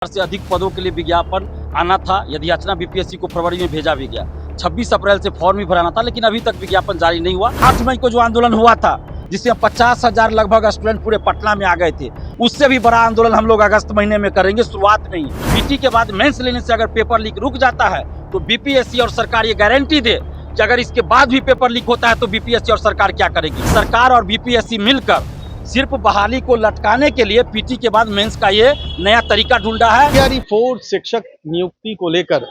से अधिक पदों के लिए विज्ञापन आना था। याचना बीपीएससी को फरवरी में भेजा भी गया। 26 अप्रैल से फॉर्म भी भराना था, लेकिन अभी तक विज्ञापन जारी नहीं हुआ। 8 मई को जो आंदोलन हुआ था, जिससे 50,000 लगभग स्टूडेंट पूरे पटना में आ गए थे, उससे भी बड़ा आंदोलन हम लोग अगस्त महीने में करेंगे। शुरुआत में ही पीटी के बाद मेंस लेने से अगर पेपर लीक रुक जाता है तो बीपीएससी और सरकार ये गारंटी दे कि अगर इसके बाद भी पेपर लीक होता है तो बीपीएससी और सरकार क्या करेगी। सरकार और बीपीएससी मिलकर सिर्फ बहाली को लटकाने के लिए पीटी के बाद मेंस का ये नया तरीका ढूंढा है। तैयारी 4 शिक्षक नियुक्ति को लेकर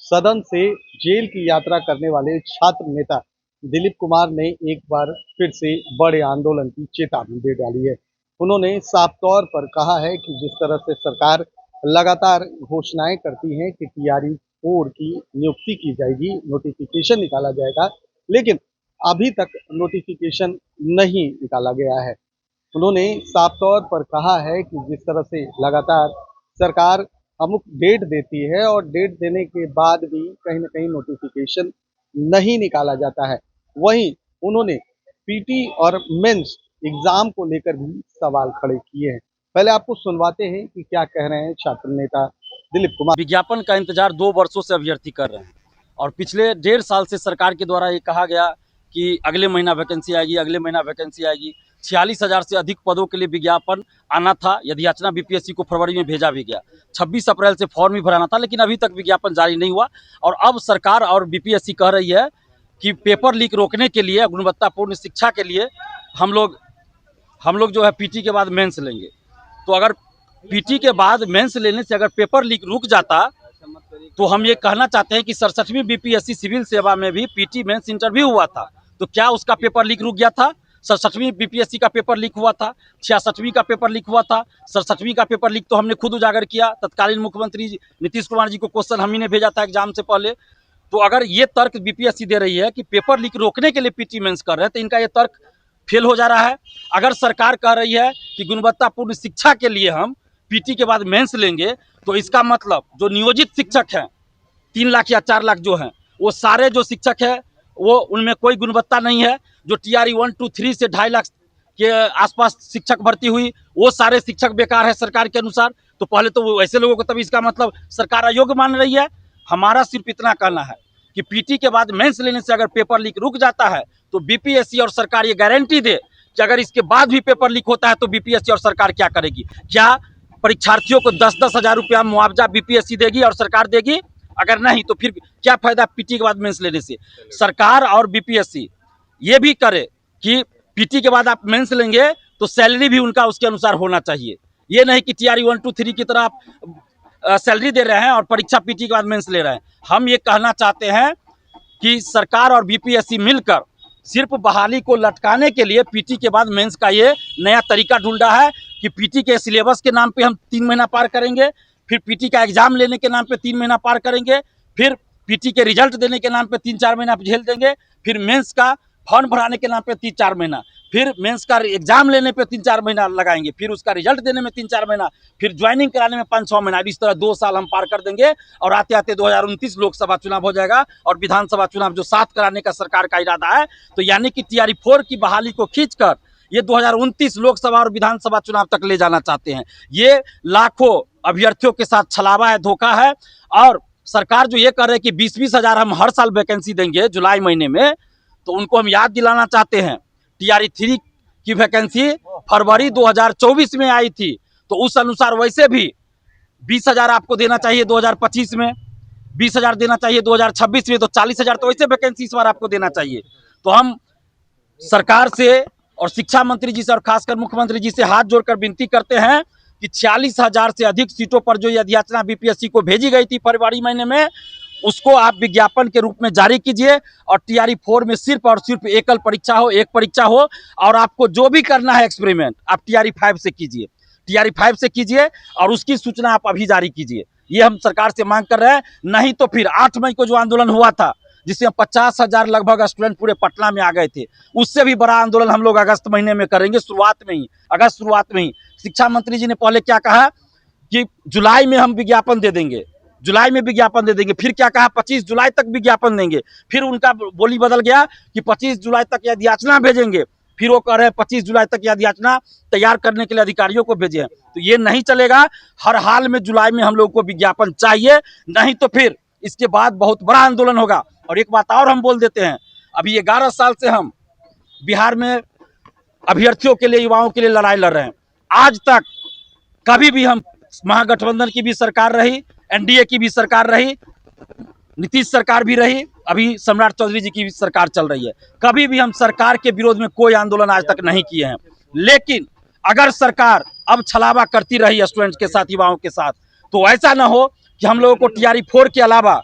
सदन से जेल की यात्रा करने वाले छात्र नेता दिलीप कुमार ने एक बार फिर से बड़े आंदोलन की चेतावनी दे डाली है। उन्होंने साफ तौर पर कहा है कि जिस तरह से सरकार लगातार घोषणाएं करती है कि तैयारी 4 की नियुक्ति की जाएगी, नोटिफिकेशन निकाला जाएगा, लेकिन अभी तक नोटिफिकेशन नहीं निकाला गया है। उन्होंने साफ तौर पर कहा है कि जिस तरह से लगातार सरकार अमुक डेट देती है और डेट देने के बाद भी कहीं ना कहीं नोटिफिकेशन नहीं निकाला जाता है, वहीं उन्होंने पीटी और मेंस एग्जाम को लेकर भी सवाल खड़े किए हैं। पहले आपको सुनवाते हैं कि क्या कह रहे हैं छात्र नेता दिलीप कुमार। विज्ञापन का इंतजार 2 वर्षों से अभ्यर्थी कर रहे हैं और पिछले 1.5 साल से सरकार के द्वारा ये कहा गया कि अगले महीना वैकेंसी आएगी, अगले महीना वैकेंसी आएगी। 46,000 से अधिक पदों के लिए विज्ञापन आना था। याचना बीपीएससी को फरवरी में भेजा भी गया। 26 अप्रैल से फॉर्म भी भराना था, लेकिन अभी तक विज्ञापन जारी नहीं हुआ। और अब सरकार और बीपीएससी कह रही है कि पेपर लीक रोकने के लिए, गुणवत्तापूर्ण शिक्षा के लिए हम लोग जो है पीटी के बाद मेंस लेंगे। तो अगर पीटी के बाद मेंस लेने से अगर पेपर लीक रुक जाता तो हम ये कहना चाहते हैं कि 67वीं बीपीएससी सिविल सेवा में भी पीटी मेंस इंटरव्यू हुआ था, तो क्या उसका पेपर लीक रुक गया था? 67वीं बीपीएससी का पेपर लीक हुआ था, 66वीं का पेपर लीक हुआ था। 67वीं का पेपर लीक तो हमने खुद उजागर किया। तत्कालीन मुख्यमंत्री नीतीश कुमार जी को क्वेश्चन हम ही ने भेजा था एग्जाम से पहले। तो अगर ये तर्क बीपीएससी दे रही है कि पेपर लीक रोकने के लिए पीटी मेंस कर रहे हैं, तो इनका ये तर्क फेल हो जा रहा है। अगर सरकार कह रही है कि गुणवत्तापूर्ण शिक्षा के लिए हम पीटी के बाद मेंस लेंगे, तो इसका मतलब जो नियोजित शिक्षक हैं 3 लाख या 4 लाख जो हैं, वो सारे जो शिक्षक हैं वो उनमें कोई गुणवत्ता नहीं है। जो टीआरई 1, 2, 3 से 2.5 लाख के आसपास शिक्षक भर्ती हुई, वो सारे शिक्षक बेकार है सरकार के अनुसार। तो पहले तो वो ऐसे लोगों को, तभी इसका मतलब सरकार अयोग्य मान रही है। हमारा सिर्फ इतना कहना है कि पीटी के बाद मेंस लेने से अगर पेपर लीक रुक जाता है तो बीपीएससी और सरकार ये गारंटी दे कि अगर इसके बाद भी पेपर लीक होता है तो बीपीएससी और सरकार क्या करेगी। क्या परीक्षार्थियों को 10-10 हज़ार रुपया मुआवजा बीपीएससी देगी और सरकार देगी? अगर नहीं तो फिर क्या फायदा पीटी के बाद मेंस लेने से। सरकार और बीपीएससी ये भी करे कि पीटी के बाद आप मेंस लेंगे तो सैलरी भी उनका उसके अनुसार होना चाहिए। ये नहीं कि टीआरई 1, 2, 3 की तरह आप सैलरी दे रहे हैं और परीक्षा पीटी के बाद मेंस ले रहे हैं। हम ये कहना चाहते हैं कि सरकार और बीपीएससी मिलकर सिर्फ बहाली को लटकाने के लिए पीटी के बाद मेंस का ये नया तरीका ढूंढा है कि पीटी के सिलेबस के नाम पे हम 3 महीना पार करेंगे, फिर पीटी का एग्जाम लेने के नाम पे 3 महीना पार करेंगे, फिर पीटी के रिजल्ट देने के नाम पे 3-4 महीना झेल देंगे, फिर मेंस का फॉर्म भराने के नाम पे 3-4 महीना, फिर मेंस का एग्जाम लेने पे 3-4 महीना लगाएंगे, फिर उसका रिजल्ट देने में 3-4 महीना, फिर ज्वाइनिंग कराने में 5-6 महीना। इस तरह 2 साल हम पार कर देंगे और आते आते 2029 लोकसभा चुनाव हो जाएगा और विधानसभा चुनाव जो 7 कराने का सरकार का इरादा है। तो यानी कि टीआरई 4 की बहाली को खींचकर ये 2029 लोकसभा और विधानसभा चुनाव तक ले जाना चाहते हैं। ये लाखों अभ्यर्थियों के साथ छलावा है, धोखा है। और सरकार जो ये कह रहे हैं कि 20-20 हज़ार हम हर साल वैकेंसी देंगे जुलाई महीने में, तो उनको हम याद दिलाना चाहते हैं टीआरई 3 की वैकेंसी फरवरी 2024 में आई थी, तो उस अनुसार वैसे भी 20,000 आपको देना चाहिए 2025 में, 20,000 देना चाहिए 2026 में, तो 40,000 तो वैसे वैकेंसी इस बार आपको देना चाहिए। तो हम सरकार से और शिक्षा मंत्री जी से और खासकर मुख्यमंत्री जी से हाथ जोड़कर विनती करते हैं कि 46,000 से अधिक सीटों पर जो याचना बीपीएससी को भेजी गई थी फरवरी महीने में, उसको आप विज्ञापन के रूप में जारी कीजिए और टीआरई 4 में सिर्फ और सिर्फ एकल परीक्षा हो, एक परीक्षा हो। और आपको जो भी करना है एक्सपेरिमेंट आप टीआरई 5 से कीजिए, टीआरई 5 से कीजिए और उसकी सूचना आप अभी जारी कीजिए। ये हम सरकार से मांग कर रहे हैं। नहीं तो फिर 8 मई को जो आंदोलन हुआ था, जिससे 50,000 लगभग स्टूडेंट पूरे पटना में आ गए थे, उससे भी बड़ा आंदोलन हम लोग अगस्त महीने में करेंगे। शुरुआत में ही शिक्षा मंत्री जी ने पहले क्या कहा कि जुलाई में हम विज्ञापन दे देंगे, जुलाई में विज्ञापन दे देंगे। फिर क्या कहा 25 जुलाई तक विज्ञापन देंगे। फिर उनका बोली बदल गया कि 25 जुलाई तक याचना भेजेंगे, फिर वो कह रहे हैं 25 जुलाई तक याद याचना तैयार करने के लिए अधिकारियों को भेजे हैं। तो ये नहीं चलेगा। हर हाल में जुलाई में हम लोग को विज्ञापन चाहिए, नहीं तो फिर इसके बाद बहुत बड़ा आंदोलन होगा। और एक बात और हम बोल देते हैं, अभी 11 साल से हम बिहार में अभ्यर्थियों के लिए, युवाओं के लिए लड़ाई लड़ रहे हैं। आज तक कभी भी हम, महागठबंधन की भी सरकार रही, एनडीए की भी सरकार रही, नीतीश सरकार भी रही, अभी सम्राट चौधरी जी की भी सरकार चल रही है, कभी भी हम सरकार के विरोध में कोई आंदोलन आज तक नहीं किए हैं। लेकिन अगर सरकार अब छलावा करती रही स्टूडेंट्स के साथ, युवाओं के साथ, तो ऐसा ना हो कि हम लोगों को टीआरई 4 के अलावा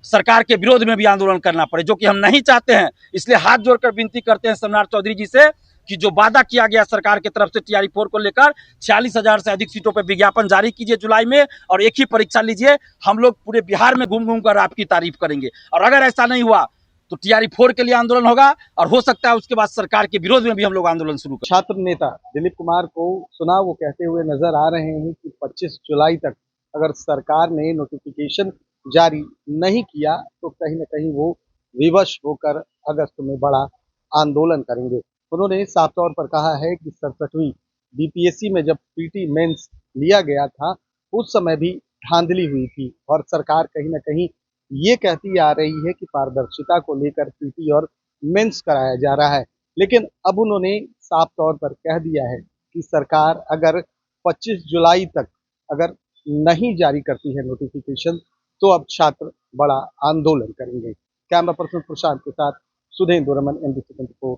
सरकार के विरोध में भी आंदोलन करना पड़े, जो कि हम नहीं चाहते हैं। इसलिए हाथ जोड़कर विनती करते हैं सम्राट चौधरी जी से कि जो वादा किया गया सरकार की तरफ से टीआरई 4 को लेकर 46,000 से अधिक सीटों पर विज्ञापन जारी कीजिए जुलाई में, और एक ही परीक्षा लीजिए। हम लोग पूरे बिहार में घूम घूम कर आपकी तारीफ करेंगे। और अगर ऐसा नहीं हुआ तो टीआरई 4 के लिए आंदोलन होगा, और हो सकता है उसके बाद सरकार के विरोध में भी हम लोग आंदोलन शुरू करें। छात्र नेता दिलीप कुमार को सुना वो कहते हुए नजर आ रहे हैं कि 25 जुलाई तक अगर सरकार ने नोटिफिकेशन जारी नहीं किया तो कहीं ना कहीं वो विवश होकर अगस्त में बड़ा आंदोलन करेंगे। उन्होंने साफ तौर पर कहा है कि 67वीं बीपीएससी में जब पीटी मेंस लिया गया था उस समय भी धांधली हुई थी, और सरकार कहीं ना कहीं ये कहती आ रही है कि पारदर्शिता को लेकर पीटी और मेंस कराया जा रहा है। लेकिन अब उन्होंने साफ तौर पर कह दिया है कि सरकार अगर 25 जुलाई तक अगर नहीं जारी करती है नोटिफिकेशन तो अब छात्र बड़ा आंदोलन करेंगे। कैमरा पर्सन प्रशांत के साथ सुधेंद्र रमन, NBC 24।